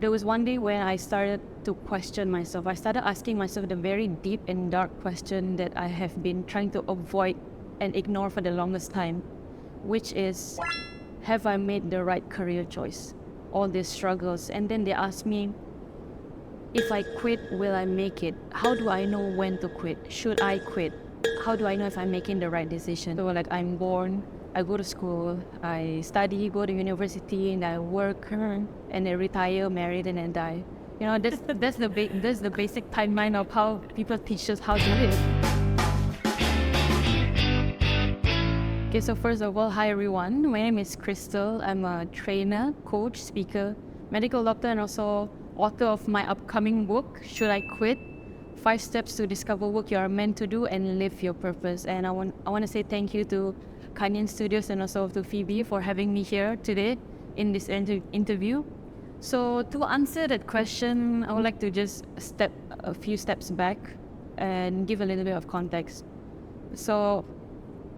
There was one day when I started to question myself. I started asking myself the very deep and dark question that I have been trying to avoid and ignore for the longest time, which is, have I made the right career choice? All these struggles. And then they asked me, if I quit, will I make it? How do I know when to quit? Should I quit? How do I know if I'm making the right decision? So like I'm born, I go to school, I study, go to university, and I work, and I retire, married, and then die. You know, that's the basic timeline of how people teach us how to live. Okay, so first of all, hi everyone. My name is Christal. I'm a trainer, coach, speaker, medical doctor, and also author of my upcoming book, Should I Quit? 5 Steps to Discover Work You Are Meant to Do and Live Your Purpose. And I want to say thank you to Kanyinstudio and also to Phoebe for having me here today in this interview. So to answer that question, I would like to just step a few steps back and give a little bit of context. So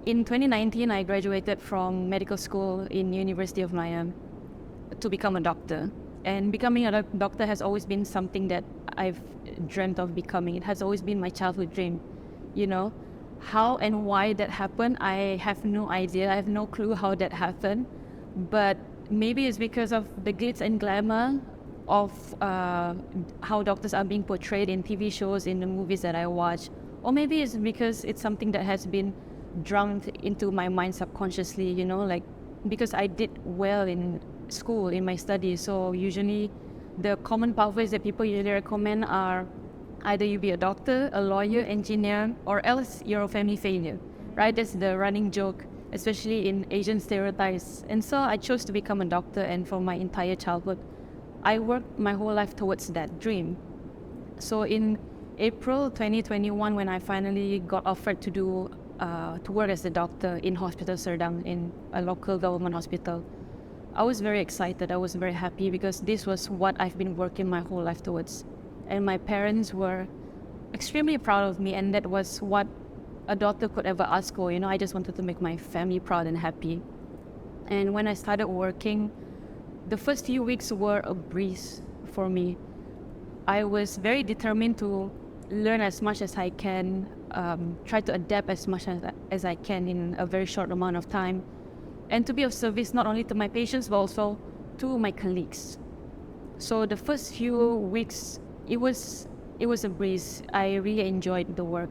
in 2019, I graduated from medical school in University of Miami to become a doctor. And becoming a doctor has always been something that I've dreamt of becoming. It has always been my childhood dream. You know, how and why that happened, I have no idea. I have no clue how that happened. But maybe it's because of the glitz and glamour of how doctors are being portrayed in TV shows, in the movies that I watch. Or maybe it's because it's something that has been drummed into my mind subconsciously, you know, like because I did well in school, in my studies. So usually the common pathways that people usually recommend are either you be a doctor, a lawyer, engineer, or else you're a family failure, right? That's the running joke, especially in Asian stereotypes. And so I chose to become a doctor, and for my entire childhood, I worked my whole life towards that dream. So in April 2021, when I finally got offered to work as a doctor in Hospital Serdang, in a local government hospital, I was very excited. I was very happy because this was what I've been working my whole life towards. And my parents were extremely proud of me, and that was what a daughter could ever ask for. You know, I just wanted to make my family proud and happy. And when I started working, the first few weeks were a breeze for me. I was very determined to learn as much as I can, try to adapt as much as I can in a very short amount of time, and to be of service not only to my patients but also to my colleagues. So the first few weeks, it was a breeze. I really enjoyed the work.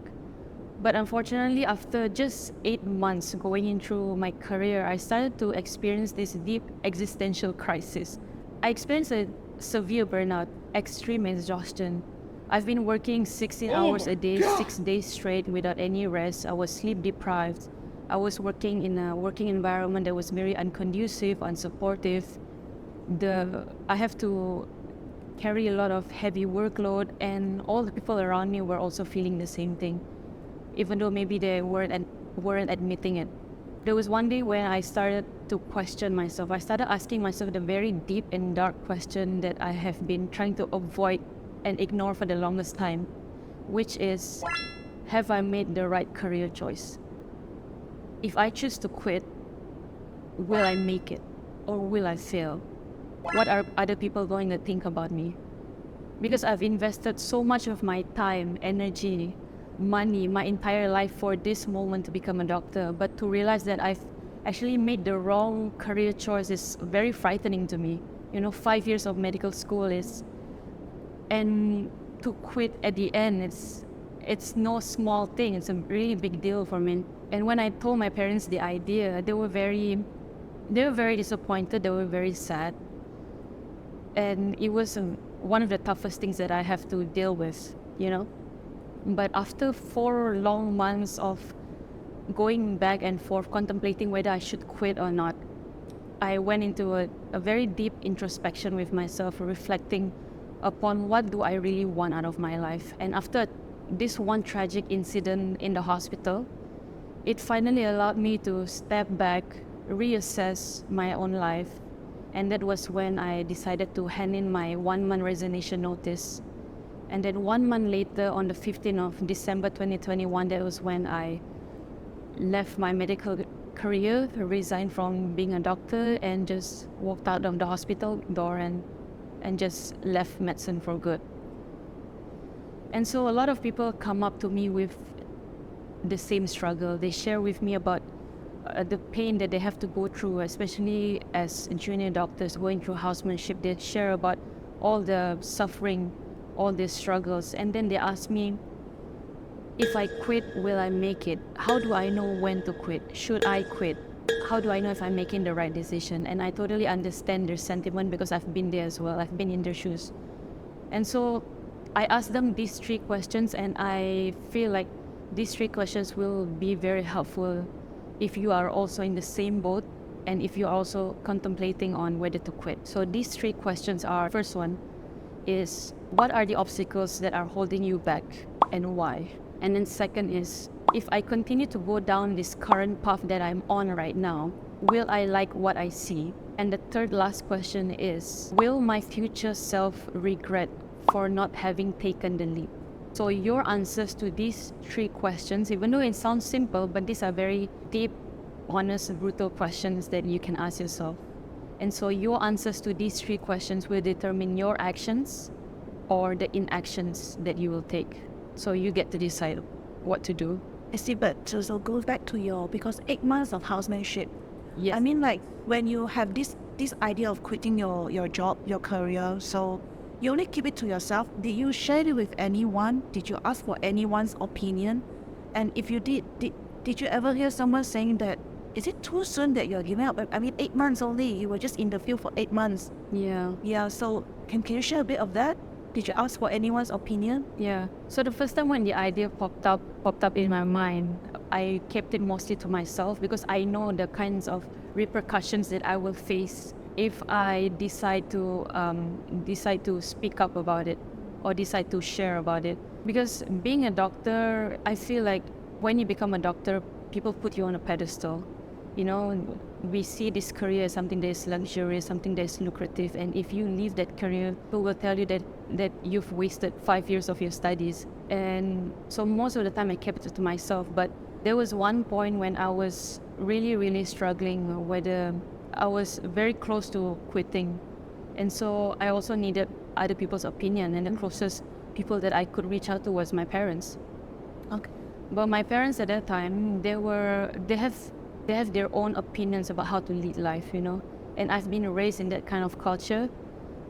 But unfortunately, after just 8 months going in through my career, I started to experience this deep existential crisis. I experienced a severe burnout, extreme exhaustion. I've been working 16 hours a day, 6 days straight without any rest. I was sleep deprived. I was working in a working environment that was very unconducive, unsupportive. I have to carry a lot of heavy workload, and all the people around me were also feeling the same thing, even though maybe they weren't admitting it. There was one day when I started to question myself. I started asking myself the very deep and dark question that I have been trying to avoid and ignore for the longest time, which is, have I made the right career choice? If I choose to quit, will I make it or will I fail? What are other people going to think about me? Because I've invested so much of my time, energy, money, my entire life for this moment to become a doctor, but to realize that I've actually made the wrong career choice is very frightening to me. You know, 5 years of medical school and to quit at the end, it's no small thing. It's a really big deal for me. And when I told my parents the idea, they were very disappointed. They were very sad, and it was one of the toughest things that I have to deal with, you know. But after 4 long months of going back and forth, contemplating whether I should quit or not, I went into a very deep introspection with myself, reflecting upon what do I really want out of my life. And after this one tragic incident in the hospital, it finally allowed me to step back, reassess my own life. And that was when I decided to hand in my 1-month resignation notice. And then 1 month later, on the 15th of December 2021, that was when I left my medical career, resigned from being a doctor, and just walked out of the hospital door. And and just left medicine for good. And so a lot of people come up to me with the same struggle. They share with me about the pain that they have to go through, especially as junior doctors going through housemanship. They share about all the suffering, all these struggles, and then they ask me, if I quit, will I make it? How do I know when to quit? Should I quit? How do I know if I'm making the right decision? And I totally understand their sentiment because I've been there as well. I've been in their shoes. And so I asked them these 3 questions, and I feel like these 3 questions will be very helpful if you are also in the same boat and if you're also contemplating on whether to quit. So these 3 questions are, first one is, what are the obstacles that are holding you back and why? And then second is, if I continue to go down this current path that I'm on right now, will I like what I see? And the third last question is, will my future self regret for not having taken the leap? So your answers to these 3 questions, even though it sounds simple, but these are very deep, honest, brutal questions that you can ask yourself. And so your answers to these 3 questions will determine your actions or the inactions that you will take. So you get to decide what to do. I see, but so goes back to because 8 months of housemanship. Yes. I mean, like, when you have this idea of quitting your job, your career, so you only keep it to yourself. Did you share it with anyone? Did you ask for anyone's opinion? And if you did you ever hear someone saying that, is it too soon that you're giving up? I mean, 8 months only. You were just in the field for 8 months. Yeah. Yeah, so can you share a bit of that? Did you ask for anyone's opinion? Yeah. So the first time when the idea popped up in my mind, I kept it mostly to myself because I know the kinds of repercussions that I will face if I decide to speak up about it or decide to share about it. Because being a doctor, I feel like when you become a doctor, people put you on a pedestal. You know, we see this career as something that is luxurious, something that is lucrative, and if you leave that career, people will tell you that you've wasted 5 years of your studies. And so most of the time I kept it to myself, but there was one point when I was really, really struggling, whether I was very close to quitting. And so I also needed other people's opinion, and the closest people that I could reach out to was my parents. Okay. But my parents at that time, they have their own opinions about how to lead life, you know. And I've been raised in that kind of culture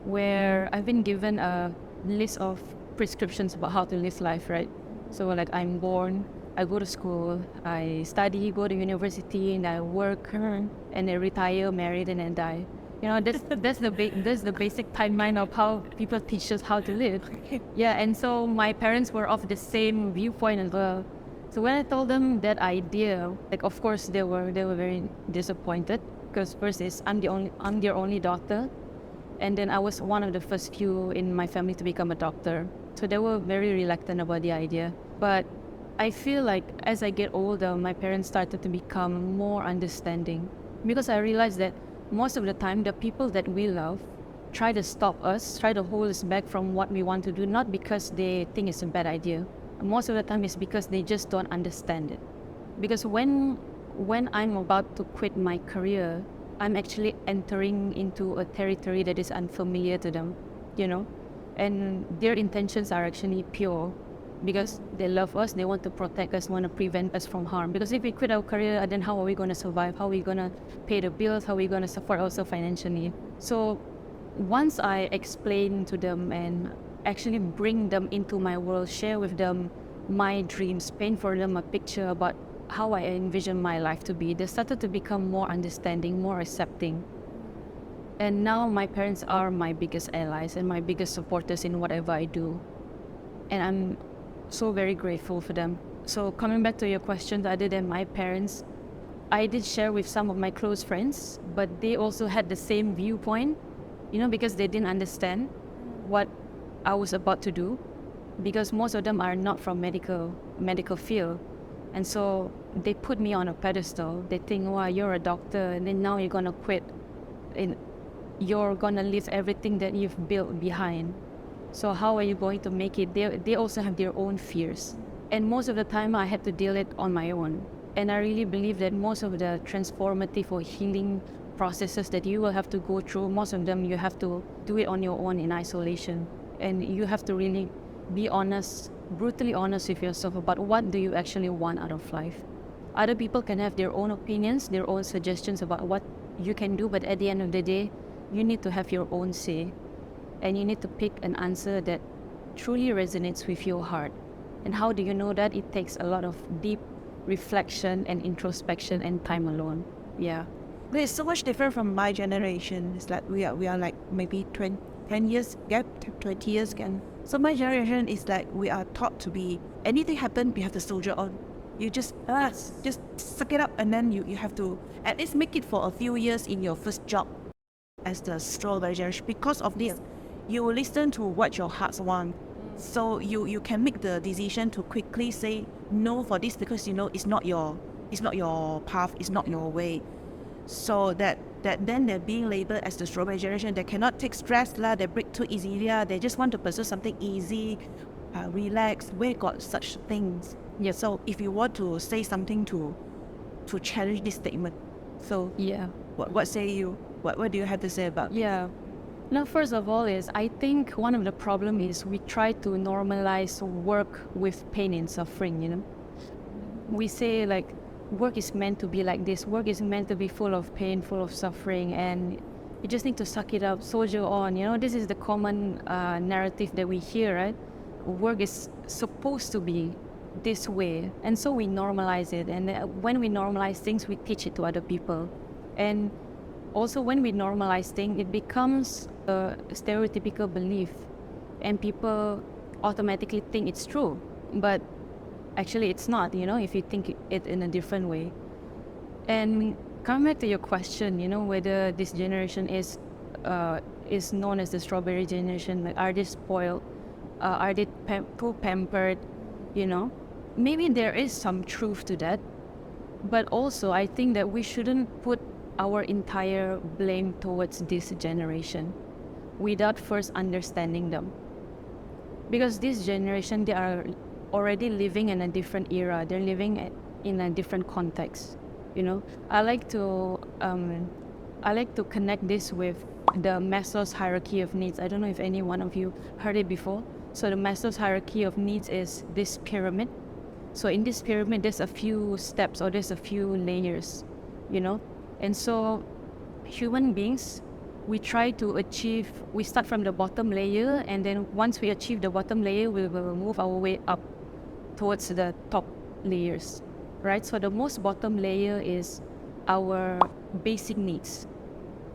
where I've been given a list of prescriptions about how to live life, right? So like, I'm born, I go to school, I study, go to university, and I work, and I retire, married, and then die. You know, that's the basic timeline of how people teach us how to live. Yeah, and so my parents were of the same viewpoint as well. So when I told them that idea, like, of course they were very disappointed because first is I'm their only doctor, and then I was one of the first few in my family to become a doctor. So they were very reluctant about the idea. But I feel like as I get older, my parents started to become more understanding because I realized that most of the time the people that we love try to stop us, try to hold us back from what we want to do, not because they think it's a bad idea. Most of the time it's because they just don't understand it. Because when I'm about to quit my career, I'm actually entering into a territory that is unfamiliar to them, you know? And their intentions are actually pure because they love us, they want to protect us, want to prevent us from harm. Because if we quit our career, then how are we going to survive? How are we going to pay the bills? How are we going to support ourselves financially? So once I explain to them and actually bring them into my world, share with them my dreams, paint for them a picture about how I envision my life to be, they started to become more understanding, more accepting. And now my parents are my biggest allies and my biggest supporters in whatever I do. And I'm so very grateful for them. So coming back to your question, other than my parents, I did share with some of my close friends, but they also had the same viewpoint, you know, because they didn't understand what I was about to do, because most of them are not from medical field. And so they put me on a pedestal. They think, wow, you're a doctor, and then now you're going to quit. And you're going to leave everything that you've built behind. So how are you going to make it? They also have their own fears. And most of the time I had to deal it on my own. And I really believe that most of the transformative or healing processes that you will have to go through, most of them you have to do it on your own in isolation. And you have to really be honest, brutally honest with yourself about what do you actually want out of life. Other people can have their own opinions, their own suggestions about what you can do, but at the end of the day, you need to have your own say. And you need to pick an answer that truly resonates with your heart. And how do you know that? It takes a lot of deep reflection and introspection and time alone. Yeah. It's so much different from my generation. It's like we are like maybe 10 years gap, 20 years gap. So my generation is like we are taught to be, anything happen, we have to soldier on. You just suck it up, and then you have to at least make it for a few years in your first job as the strawberry generation. Because of this, you will listen to what your hearts want. So you can make the decision to quickly say no for this, because you know it's not your path, it's not your way. So that then they're being labeled as the strawberry generation. They cannot take stress lah, they break too easily lah, they just want to pursue something easy, relax. Where got such things? Yeah. So if you want to say something to challenge this statement, so Yeah. what say you? What do you have to say about? Yeah. Now, first of all, is I think one of the problem is we try to normalize work with pain and suffering. You know, we say like work is meant to be like this. Work is meant to be full of pain, full of suffering, and you just need to suck it up, soldier on. You know, this is the common narrative that we hear, right? Work is supposed to be this way, and so we normalize it. And when we normalize things, we teach it to other people, and also when we normalize things, it becomes a stereotypical belief, and people automatically think it's true, but actually it's not, you know, if you think it in a different way. And coming back to your question, you know, whether this generation is known as the strawberry generation, like are they spoiled, are they too pampered, you know, maybe there is some truth to that, but also I think that we shouldn't put our entire blame towards this generation without first understanding them, because this generation, they are already living in a different era, they're living in a different context, you know. I like to connect this with the Maslow's hierarchy of needs. I don't know if any one of you heard it before. So the Maslow's hierarchy of needs is this pyramid. So in this pyramid, there's a few steps, or there's a few layers, you know. And so human beings, we start from the bottom layer, and then once we achieve the bottom layer, we will move our way up towards the top layers, right? So the most bottom layer is our basic needs.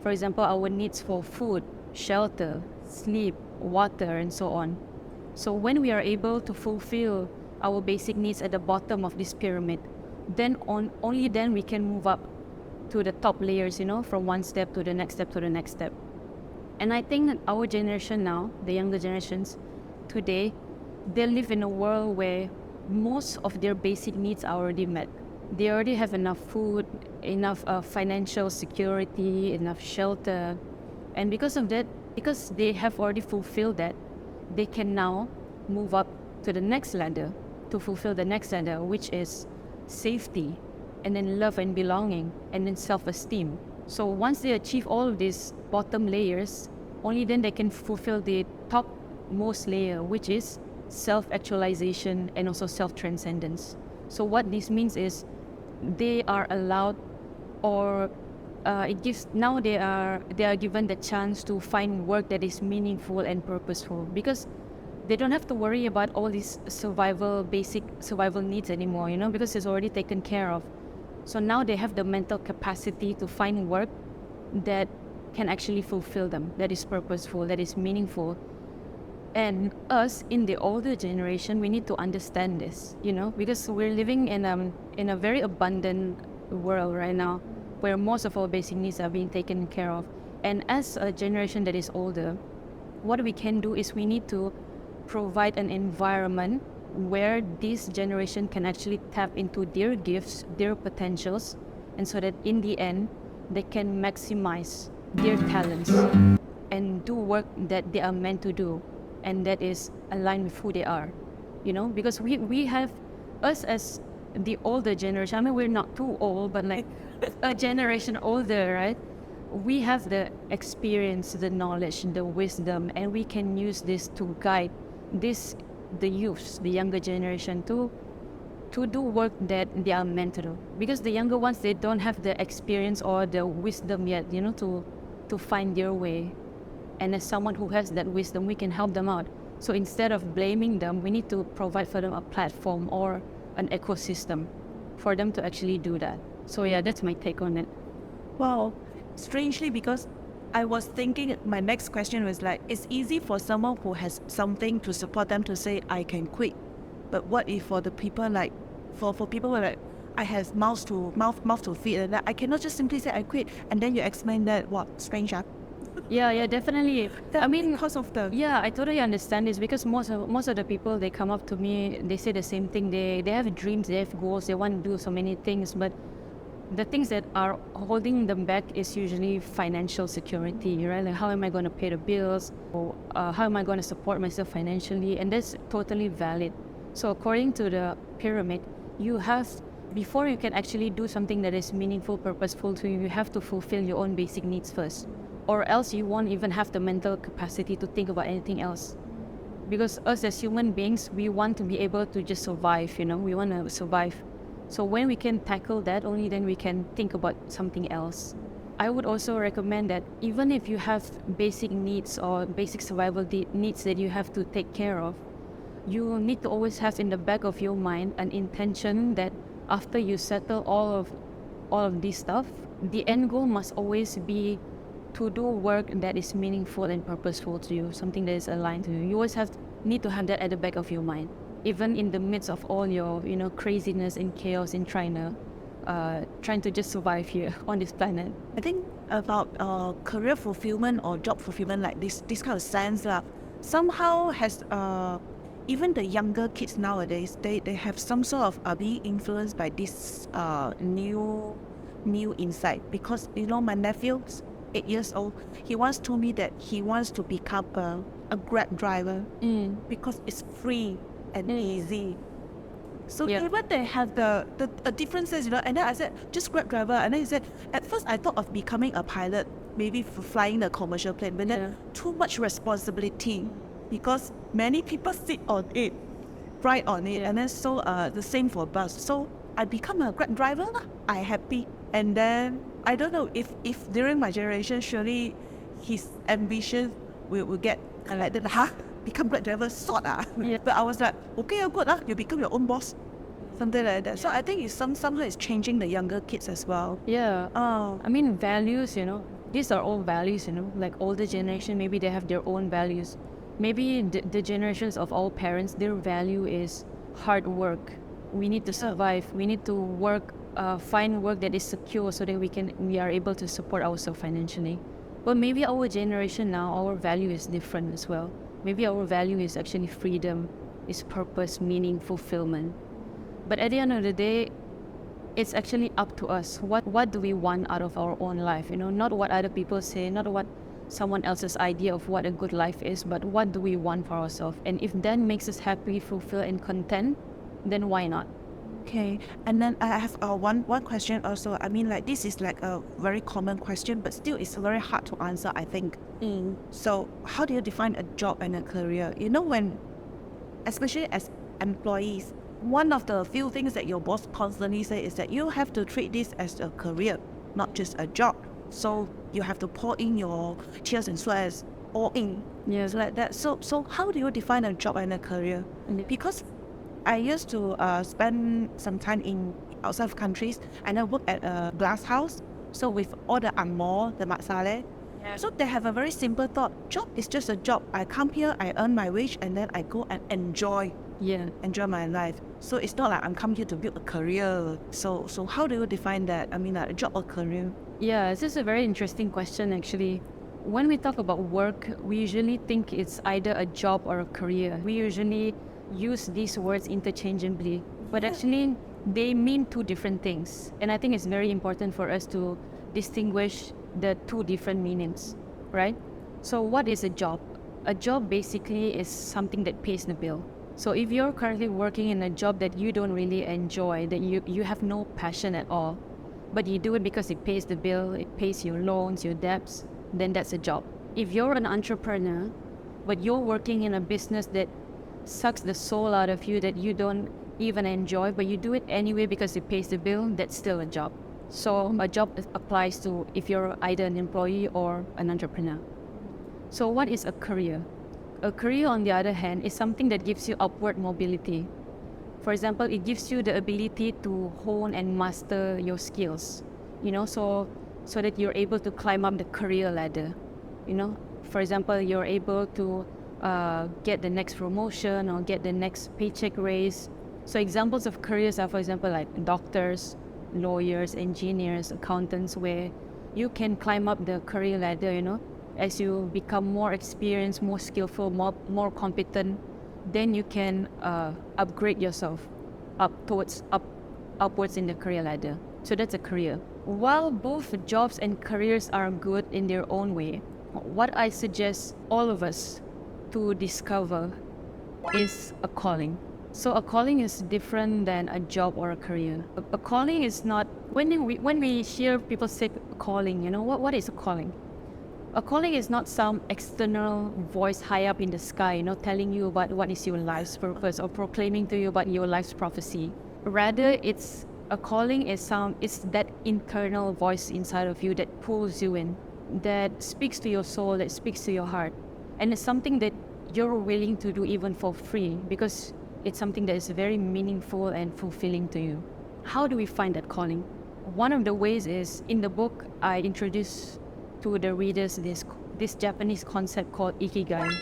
For example, our needs for food, shelter, sleep, water, and so on. So when we are able to fulfill our basic needs at the bottom of this pyramid, then only then we can move up to the top layers, you know, from one step to the next step to the next step. And I think that our generation now, the younger generations today, they live in a world where most of their basic needs are already met. They already have enough food, enough financial security, enough shelter. And because of that, because they have already fulfilled that, they can now move up to the next ladder, to fulfill the next ladder, which is safety, and then love and belonging, and then self-esteem. So once they achieve all of these bottom layers, only then they can fulfill the topmost layer, which is self-actualization and also self-transcendence. So what this means is they are allowed, or they are given the chance to find work that is meaningful and purposeful, because they don't have to worry about all these basic survival needs anymore, you know, because it's already taken care of. So now they have the mental capacity to find work that can actually fulfill them, that is purposeful, that is meaningful. And us in the older generation, we need to understand this, you know, because we're living in a very abundant world right now, where most of our basic needs are being taken care of. And as a generation that is older, what we can do is we need to provide an environment where this generation can actually tap into their gifts, their potentials, and so that in the end, they can maximize their talents and do work that they are meant to do, and that is aligned with who they are, you know, because we have, us as the older generation, I mean, we're not too old, but like a generation older, right? we have the experience, the knowledge, the wisdom, and we can use this to guide this the youths, the younger generation, to do work that they are meant to do. Because the younger ones, they don't have the experience or the wisdom yet, to find their way. And as someone who has that wisdom, we can help them out. So instead of blaming them, we need to provide for them a platform or an ecosystem for them to actually do that. So yeah, that's my take on it. Wow. Strangely, because I was thinking my next question was like, it's easy for someone who has something to support them to say, I can quit. But what if for the people like, for people who are like, I have mouth to feed, and that I cannot just simply say I quit, and then you explain that, what, strange, ah? Yeah, definitely. That, I mean, because of the... yeah, I totally understand this because most of the people, they come up to me, they say the same thing. They have dreams, they have goals, they want to do so many things, but the things that are holding them back is usually financial security, right? Like, how am I going to pay the bills? Or how am I going to support myself financially? And that's totally valid. So according to the pyramid, before you can actually do something that is meaningful, purposeful to you, you have to fulfill your own basic needs first. Or else you won't even have the mental capacity to think about anything else. Because us as human beings, we want to be able to just survive, we want to survive. So when we can tackle that, only then we can think about something else. I would also recommend that even if you have basic needs or basic survival needs that you have to take care of, you need to always have in the back of your mind an intention that after you settle all of this stuff, the end goal must always be to do work that is meaningful and purposeful to you, something that is aligned to you. You always need to have that at the back of your mind, even in the midst of all your craziness and chaos in trying to just survive here on this planet. I think about career fulfillment or job fulfillment, like this kind of sense, somehow has even the younger kids nowadays, they have some sort of being influenced by this new insight. Because my nephew's 8 years old, he once told me that he wants to become a Grab driver because it's free and easy. So even they have the differences, and then I said, just Grab driver. And then he said, at first I thought of becoming a pilot, maybe for flying the commercial plane, but then too much responsibility because many people sit on it, ride on it, and then so the same for bus. So I become a Grab driver, I happy. And then I don't know if during my generation, surely his ambition will get like that, become Grab driver, sort But I was like, okay, good, you become your own boss, something like that. So I think it's sometimes it's changing the younger kids as well. Yeah. I mean, values, these are all values, like older generation, maybe they have their own values. Maybe the generations of our parents, their value is hard work. We need to survive. We need to work, find work that is secure so that we are able to support ourselves financially. But maybe our generation now, our value is different as well. Maybe our value is actually freedom, is purpose, meaning, fulfillment. But at the end of the day, it's actually up to us. What do we want out of our own life? Not what other people say, not what someone else's idea of what a good life is, but what do we want for ourselves? And if that makes us happy, fulfilled, and content, then why not? Okay, and then I have one question also. I mean, like, this is like a very common question, but still it's very hard to answer, I think. So how do you define a job and a career? When, especially as employees, one of the few things that your boss constantly say is that you have to treat this as a career, not just a job. So you have to pour in your tears and sweats all in. Yes. Like that. So how do you define a job and a career? Because I used to spend some time in outside of countries, and I work at a glass house. So with all the angmoh, the mat salleh, so they have a very simple thought. Job is just a job. I come here, I earn my wage, and then I go and enjoy my life. So it's not like I'm come here to build a career. So how do you define that? I mean, like a job or career? Yeah, this is a very interesting question actually. When we talk about work, we usually think it's either a job or a career. We usually use these words interchangeably, but actually they mean two different things. And I think it's very important for us to distinguish the two different meanings, right? So what is a job? A job basically is something that pays the bill. So if you're currently working in a job that you don't really enjoy, that you have no passion at all, but you do it because it pays the bill, it pays your loans, your debts, then that's a job. If you're an entrepreneur, but you're working in a business that sucks the soul out of you, that you don't even enjoy, but you do it anyway because it pays the bill, that's still a job. So a job applies to if you're either an employee or an entrepreneur. So what is a career? A career, on the other hand, is something that gives you upward mobility. For example, it gives you the ability to hone and master your skills, so that you're able to climb up the career ladder. For example, you're able to get the next promotion or get the next paycheck raise. So examples of careers are, for example, like doctors, lawyers, engineers, accountants, where you can climb up the career ladder, as you become more experienced, more skillful, more competent, then you can upgrade yourself upwards in the career ladder. So that's a career. While both jobs and careers are good in their own way, what I suggest all of us to discover is a calling. So a calling is different than a job or a career. A calling is not, when we hear people say calling, what is a calling? A calling is not some external voice high up in the sky, telling you about what is your life's purpose or proclaiming to you about your life's prophecy. Rather, a calling is that internal voice inside of you that pulls you in, that speaks to your soul, that speaks to your heart. And it's something that you're willing to do even for free because it's something that is very meaningful and fulfilling to you. How do we find that calling? One of the ways is, in the book, I introduce to the readers this Japanese concept called ikigai.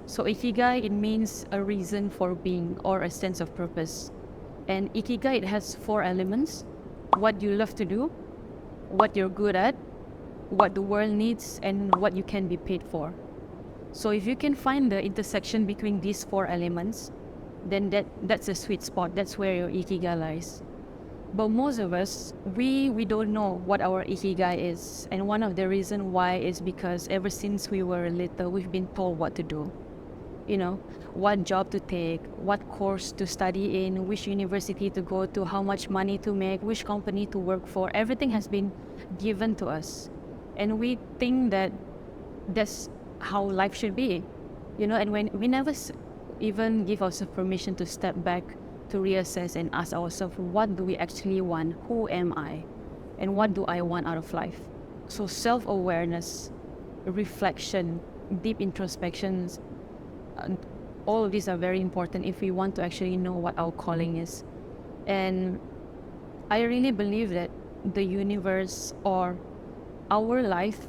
So ikigai, it means a reason for being or a sense of purpose. And ikigai, it has 4 elements: what you love to do, what you're good at, what the world needs, and what you can be paid for. So if you can find the intersection between these 4 elements, then that's a sweet spot. That's where your ikigai lies. But most of us, we don't know what our ikigai is. And one of the reasons why is because ever since we were little, we've been told what to do. What job to take, what course to study in, which university to go to, how much money to make, which company to work for. Everything has been given to us. And we think that that's how life should be. And when we never even give ourselves permission to step back, to reassess and ask ourselves, what do we actually want? Who am I? And what do I want out of life? So self-awareness, reflection, deep introspections, all of these are very important if we want to actually know what our calling is. And I really believe that the universe or our life,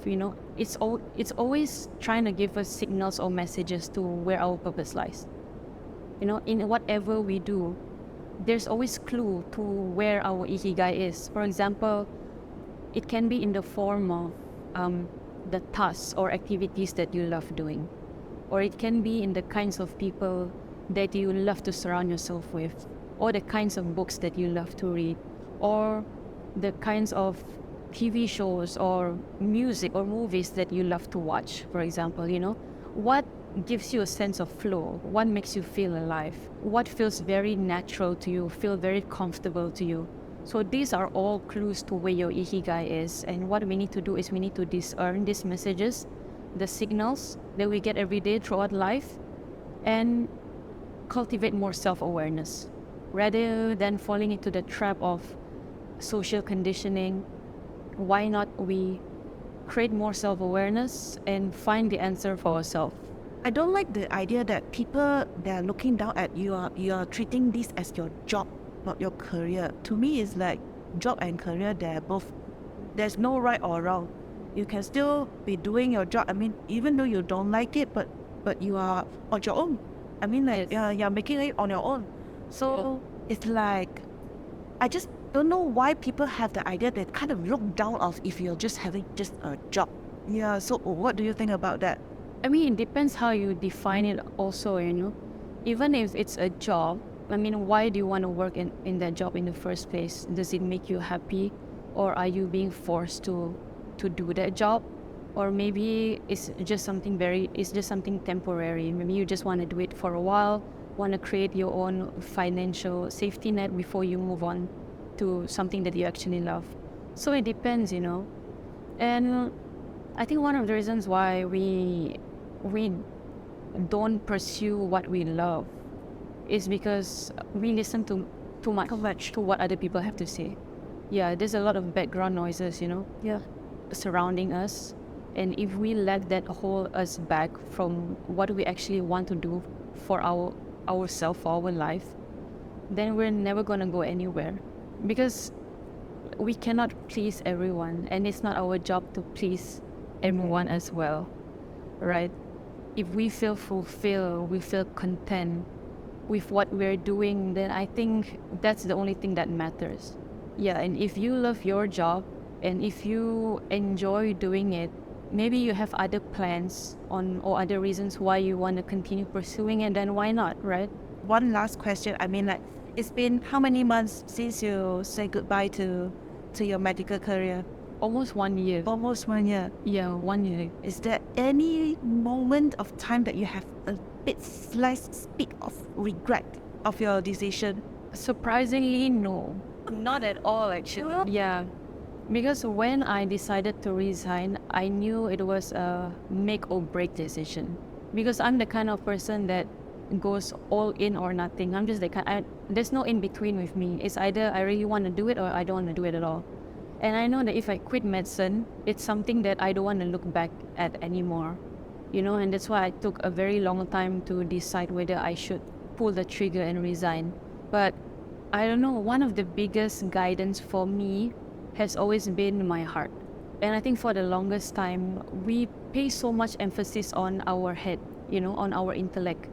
it's always trying to give us signals or messages to where our purpose lies. In whatever we do, there's always clue to where our ikigai is. For example, it can be in the form of the tasks or activities that you love doing. Or it can be in the kinds of people that you love to surround yourself with, or the kinds of books that you love to read, or the kinds of TV shows or music or movies that you love to watch, for example. What gives you a sense of flow? What makes you feel alive? What feels very natural to you, feel very comfortable to you? So these are all clues to where your ikigai is. And what we need to do is we need to discern these messages, the signals that we get every day throughout life, and cultivate more self-awareness rather than falling into the trap of social conditioning. Why not we create more self-awareness and find the answer for ourselves? I don't like the idea that people, they're looking down at you are treating this as your job, not your career. To me, it's like job and career, there's no right or wrong. You can still be doing your job. Even though you don't like it, but you are on your own. You're making it on your own. So it's like, I just don't know why people have the idea that kind of look down of if you're just having just a job. Yeah, so what do you think about that? It depends how you define it also, Even if it's a job, why do you want to work in that job in the first place? Does it make you happy? Or are you being forced to do that job? Or maybe it's just something temporary. Maybe you just want to do it for a while, want to create your own financial safety net before you move on to something that you actually love. So it depends, you know. And I think one of the reasons why we don't pursue what we love is because we listen to too much to what other people have to say. Yeah, there's a lot of background noises, you know, Yeah. surrounding us. And if we let that hold us back from what we actually want to do for ourselves, for our life, then we're never gonna go anywhere. Because we cannot please everyone, and it's not our job to please everyone as well, right? If we feel fulfilled, we feel content with what we're doing, then I think that's the only thing that matters. Yeah, and if you love your job and if you enjoy doing it, maybe you have other plans on or other reasons why you want to continue pursuing it, then why not, right? One last question. I mean, like, it's been how many months since you say goodbye to your medical career? Almost 1 year. Almost 1 year. Yeah, 1 year. Is there any moment of time that you have a bit slight bit of regret of your decision? Surprisingly, no. Not at all, actually. No? Yeah. Because when I decided to resign, I knew it was a make or break decision. Because I'm the kind of person that goes all in or nothing. I'm just the kind, there's no in between with me. It's either I really want to do it or I don't want to do it at all. And I know that if I quit medicine, it's something that I don't want to look back at anymore. You know, and that's why I took a very long time to decide whether I should pull the trigger and resign. But I don't know, one of the biggest guidance for me has always been my heart. And I think for the longest time, we pay so much emphasis on our head, you know, on our intellect.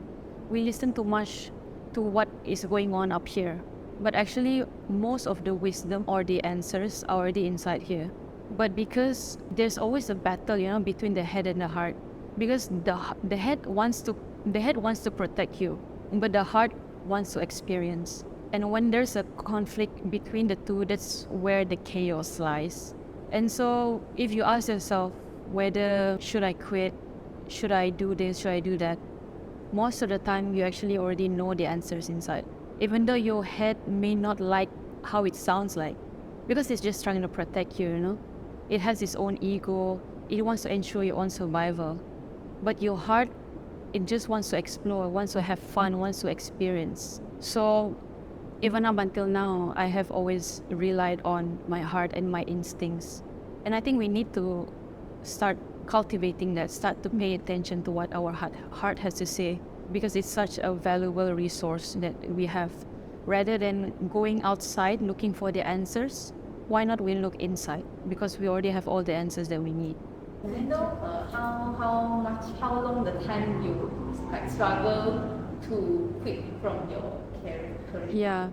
We listen too much to what is going on up here. But actually, most of the wisdom or the answers are already inside here. But because there's always a battle, you know, between the head and the heart. Because the head wants to protect you, but the heart wants to experience. And when there's a conflict between the two, that's where the chaos lies. And so if you ask yourself whether should I quit, should I do this, should I do that, most of the time you actually already know the answers inside. Even though your head may not like how it sounds like, because it's just trying to protect you, you know. It has its own ego, it wants to ensure your own survival. But your heart, it just wants to explore, wants to have fun, wants to experience. So even up until now, I have always relied on my heart and my instincts. And I think we need to start cultivating that, start to pay attention to what our heart has to say, because it's such a valuable resource that we have. Rather than going outside looking for the answers, why not we look inside? Because we already have all the answers that we need. I know how long the time you like struggle to quit from your career. Yeah,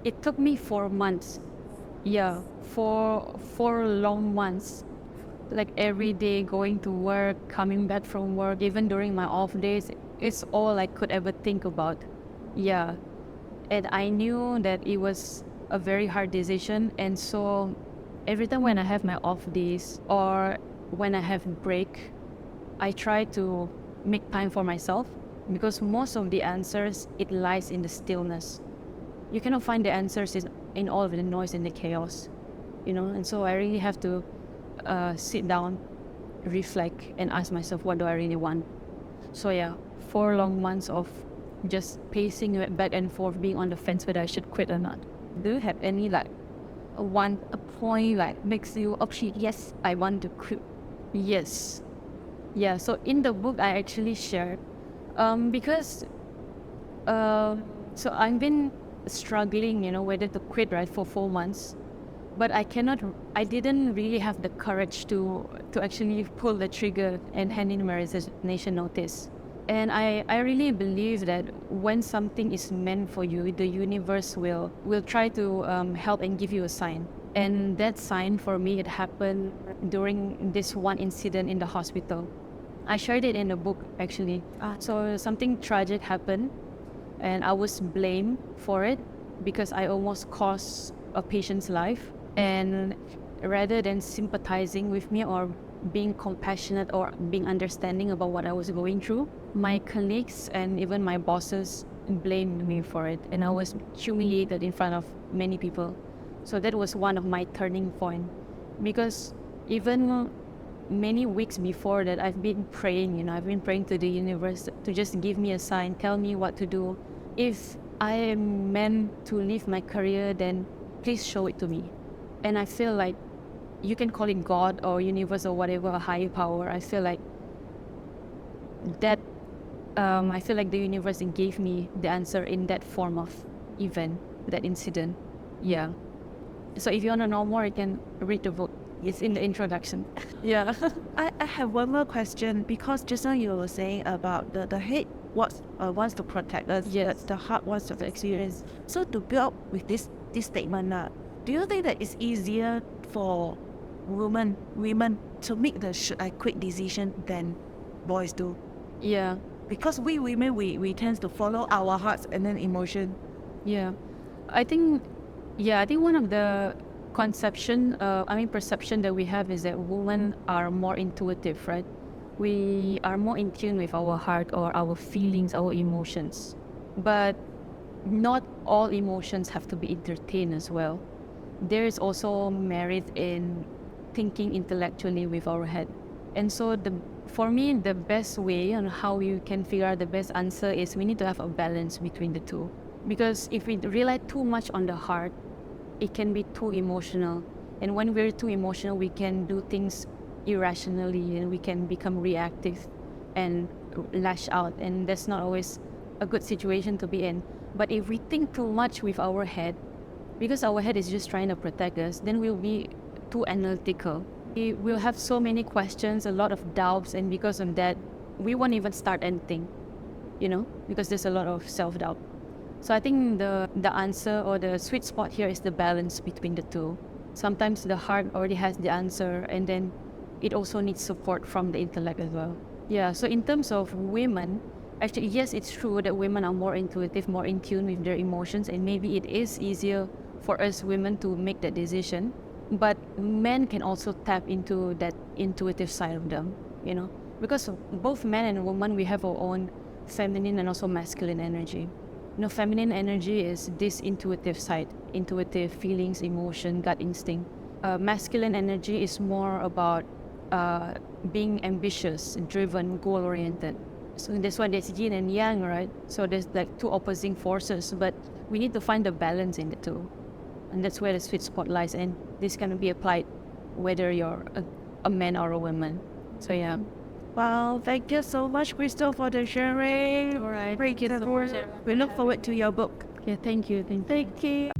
it took me 4 months. Yeah, four long months. Like every day going to work, coming back from work, even during my off days, it's all I could ever think about. Yeah, and I knew that it was a very hard decision. And so every time when I have my off days or when I have break, I try to make time for myself, because most of the answers, it lies in the stillness. You cannot find the answers in all of the noise and the chaos, you know. And so I really have to sit down, reflect, and ask myself, what do I really want? So yeah, 4 long months of just pacing it back and forth, being on the fence whether I should quit or not. Do you have any like a point like makes you okay, yes, I want to quit? Yes. Yeah, so in the book I actually shared, because so I've been struggling, you know, whether to quit, right, for 4 months. But I didn't really have the courage to actually pull the trigger and hand in my resignation notice. And I really believe that when something is meant for you, the universe will try to help and give you a sign. And that sign for me, it happened during this one incident in the hospital. I shared it in the book, actually. So something tragic happened, and I was blamed for it because I almost cost a patient's life. And rather than sympathizing with me or being compassionate or being understanding about what I was going through, my colleagues and even my bosses blamed me for it, and I was humiliated in front of many people. So that was one of my turning point. because even many weeks before that, I've been praying, I've been praying to the universe to just give me a sign, tell me what to do. If I am meant to leave my career, then please show it to me. And I feel like you can call it God or universe or whatever, a higher power. I feel like that I feel like the universe gave me the answer in that form of event, that incident. Yeah. So if you want to know more, you can read the book. It's in the introduction. Yeah. I have one more question, because just now you were saying about the head wants to protect us, Yes. the heart wants to experience. So to build up with this statement, do you think that it's easier for women to make the should I quit decision than boys do? Yeah. Because we women, we tend to follow our hearts and then emotion. Yeah. I think one of the perception that we have is that women are more intuitive, right? We are more in tune with our heart or our feelings, our emotions. But not all emotions have to be entertained as well. There is also merit in thinking intellectually with our head. And so for me, the best way on how you can figure out the best answer is we need to have a balance between the two. Because if we rely too much on the heart, it can be too emotional. And when we're too emotional, we can do things irrationally and we can become reactive and lash out. And that's not always a good situation to be in. But if we think too much with our head, because our head is just trying to protect us, then we'll be too analytical. We will have so many questions, a lot of doubts, and because of that, we won't even start anything, because there's a lot of self-doubt. So I think the answer or the sweet spot here is the balance between the two. Sometimes the heart already has the answer, and then it also needs support from the intellect as well. Yeah, so in terms of women, actually, yes, it's true that women are more intuitive, more in tune with their emotions, and maybe it is easier for us women to make that decision. But men can also tap into that intuitive side of them, because both men and women, we have our own feminine and also masculine energy. Feminine energy is this intuitive side, intuitive feelings, emotion, gut instinct. Masculine energy is more about being ambitious, driven, goal-oriented. So that's why there's yin and yang, right? So there's like two opposing forces, but we need to find the balance in the two. And that's where the sweet spot lies, and this can be applied whether you're a man or a woman. So yeah. Well, thank you so much, Christal, for the sharing. All right. Great, Thank you so much, we look forward to your book. Yeah, thank you. Thank you.